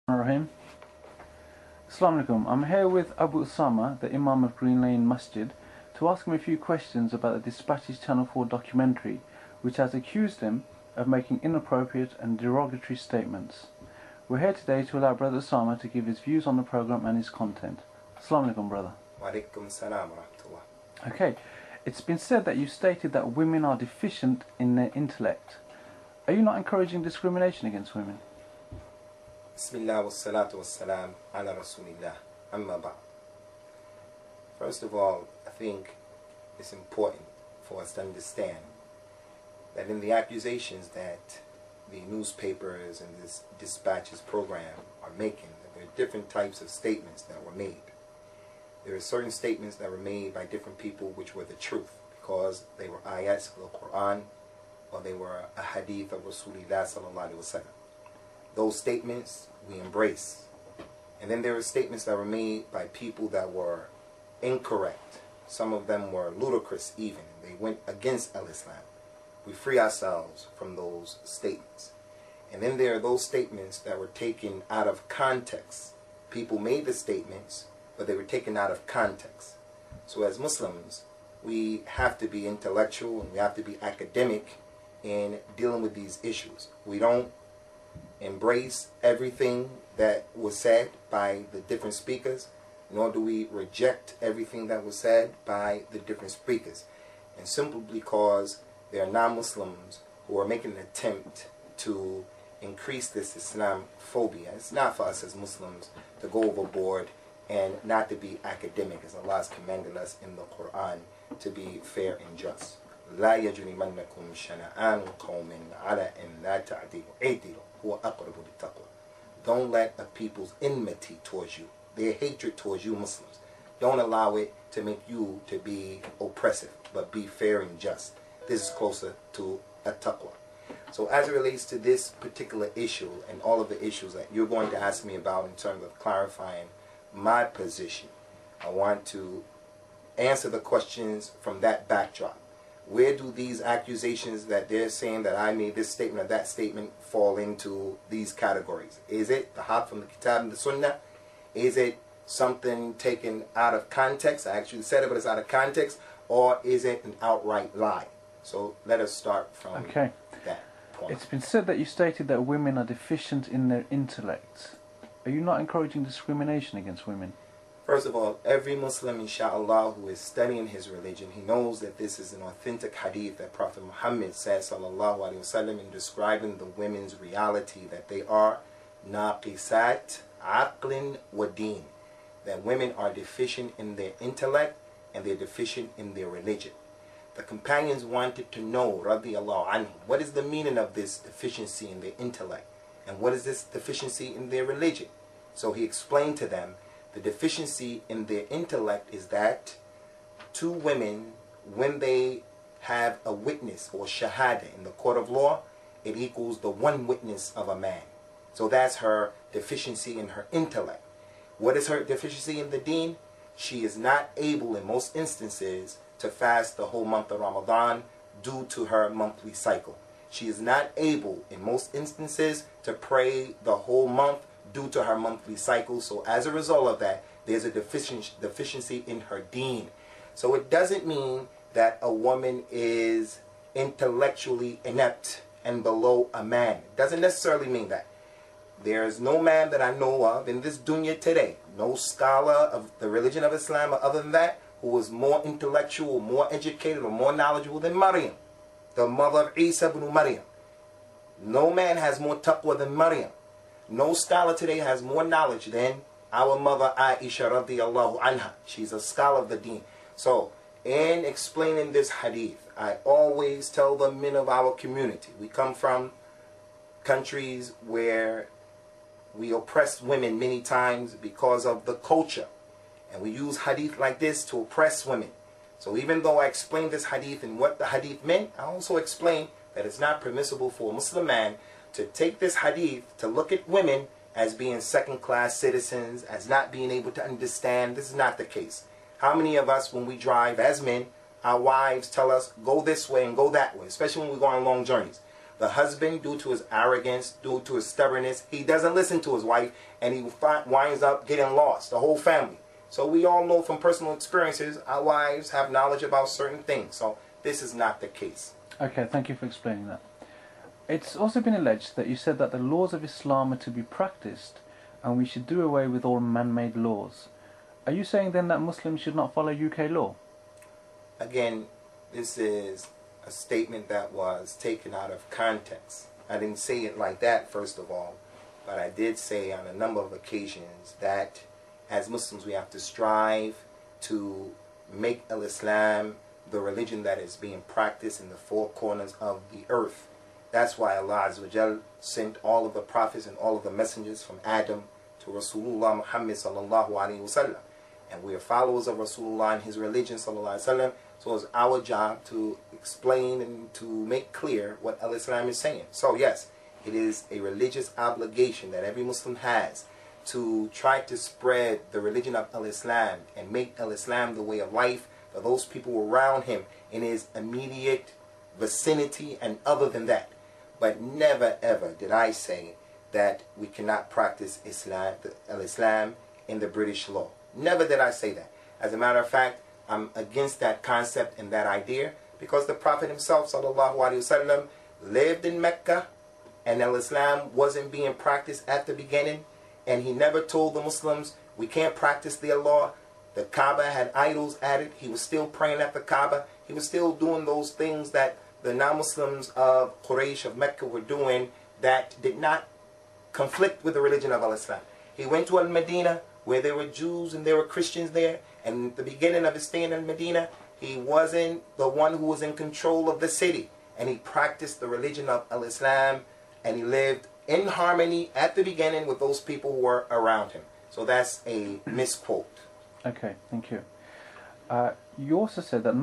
Rahim. Assalamu alaikum. I'm here with Abu Usamah, the Imam of Green Lane Masjid, to ask him a few questions about the Dispatches Channel 4 documentary, which has accused him of making inappropriate and derogatory statements. We're here today to allow Brother Usamah to give his views on the program and its content. Assalamu alaikum, brother. Wa alaikum salam wa rahmatullah. Okay, it's been said that you stated that women are deficient in their intellect. Are you not encouraging discrimination against women? Bismillah wa salatu wa salam ala rasulillah. Amma ba'. First of all, I think it's important for us to understand that in the accusations that the newspapers and this Dispatches program are making, that there are different types of statements that were made. There are certain statements that were made by different people which were the truth because they were ayats of the Quran or they were a hadith of Rasulullah sallallahu alaihi wasallam. Those statements we embrace. And then there were statements that were made by people that were incorrect. Some of them were ludicrous even. They went against al-Islam. We free ourselves from those statements. And then there are those statements that were taken out of context. People made the statements, but they were taken out of context. So as Muslims, we have to be intellectual and we have to be academic in dealing with these issues. We don't embrace everything that was said by the different speakers, nor do we reject everything that was said by the different speakers. And simply because there are non-Muslims who are making an attempt to increase this Islamophobia. It's not for us as Muslims to go overboard and not to be academic, as Allah has commanded us in the Quran to be fair and just. لا يجرمنكم شنآن قوم على أن لا تعدلوا اعدلوا هو أقرب للتقوى. Don't let a people's enmity towards you, their hatred towards you Muslims, don't allow it to make you to be oppressive, but be fair and just. This is closer to at-taqwa. So as it relates to this particular issue and all of the issues that you're going to ask me about in terms of clarifying my position, I want to answer the questions from that backdrop. Where do these accusations that they're saying that I made this statement or that statement fall into these categories? Is it the haq from the Kitab and the Sunnah? Is it something taken out of context? I actually said it, but it's out of context. Or is it an outright lie? So let us start from that point. It's been said that you stated that women are deficient in their intellect. Are you not encouraging discrimination against women? First of all, every Muslim, inshallah, who is studying his religion, he knows that this is an authentic hadith that Prophet Muhammad says, sallallahu alaihi wasallam, in describing the women's reality, that they are naqisat aqlin wa deen, that women are deficient in their intellect and they're deficient in their religion. The companions wanted to know, radiyallahu anhum, what is the meaning of this deficiency in their intellect and what is this deficiency in their religion? So he explained to them the deficiency in their intellect is that two women, when they have a witness or shahada in the court of law, it equals the one witness of a man. So that's her deficiency in her intellect. What is her deficiency in the deen? She is not able in most instances to fast the whole month of Ramadan due to her monthly cycle. She is not able in most instances to pray the whole month due to her monthly cycle. So as a result of that, there's a deficiency in her deen. So it doesn't mean that a woman is intellectually inept and below a man. It doesn't necessarily mean that. There's no man that I know of in this dunya today, no scholar of the religion of Islam or other than that, who is more intellectual, more educated, or more knowledgeable than Maryam, the mother of Isa ibn Maryam. No man has more taqwa than Maryam. No scholar today has more knowledge than our mother Aisha radiyallahu anha. She's a scholar of the deen. So, in explaining this hadith, I always tell the men of our community, we come from countries where we oppress women many times because of the culture. And we use hadith like this to oppress women. So even though I explained this hadith and what the hadith meant, I also explained that it's not permissible for a Muslim man to take this hadith to look at women as being second-class citizens, as not being able to understand. This is not the case. How many of us, when we drive as men, our wives tell us, go this way and go that way, especially when we go on long journeys. The husband, due to his arrogance, due to his stubbornness, he doesn't listen to his wife, and he winds up getting lost, the whole family. So we all know from personal experiences, our wives have knowledge about certain things. So this is not the case. Okay, thank you for explaining that. It's also been alleged that you said that the laws of Islam are to be practiced, and we should do away with all man-made laws. Are you saying then that Muslims should not follow UK law? Again, this is a statement that was taken out of context. I didn't say it like that, first of all, but I did say on a number of occasions that as Muslims we have to strive to make Islam the religion that is being practiced in the four corners of the earth. That's why Allah Azza wa Jal sent all of the prophets and all of the messengers from Adam to Rasulullah Muhammad sallallahu alaihi wasallam. And we are followers of Rasulullah and his religion sallallahu alaihi wasallam. So it's our job to explain and to make clear what Al-Islam is saying. So yes, it is a religious obligation that every Muslim has to try to spread the religion of Al-Islam and make Al-Islam the way of life for those people around him in his immediate vicinity and other than that. But never ever did I say that we cannot practice Islam, Al-Islam in the British law. Never did I say that. As a matter of fact, I'm against that concept and that idea because the Prophet himself, sallallahu alaihi wasallam, lived in Mecca and Al-Islam wasn't being practiced at the beginning, and he never told the Muslims, we can't practice their law. The Kaaba had idols at it. He was still praying at the Kaaba. He was still doing those things that the non-Muslims of Quraysh of Mecca were doing that did not conflict with the religion of Al-Islam. He went to Al-Medina where there were Jews and there were Christians there, and at the beginning of his stay in Al-Medina, he wasn't the one who was in control of the city, and he practiced the religion of Al-Islam, and he lived in harmony at the beginning with those people who were around him. So that's a misquote. Okay, thank you. You also said that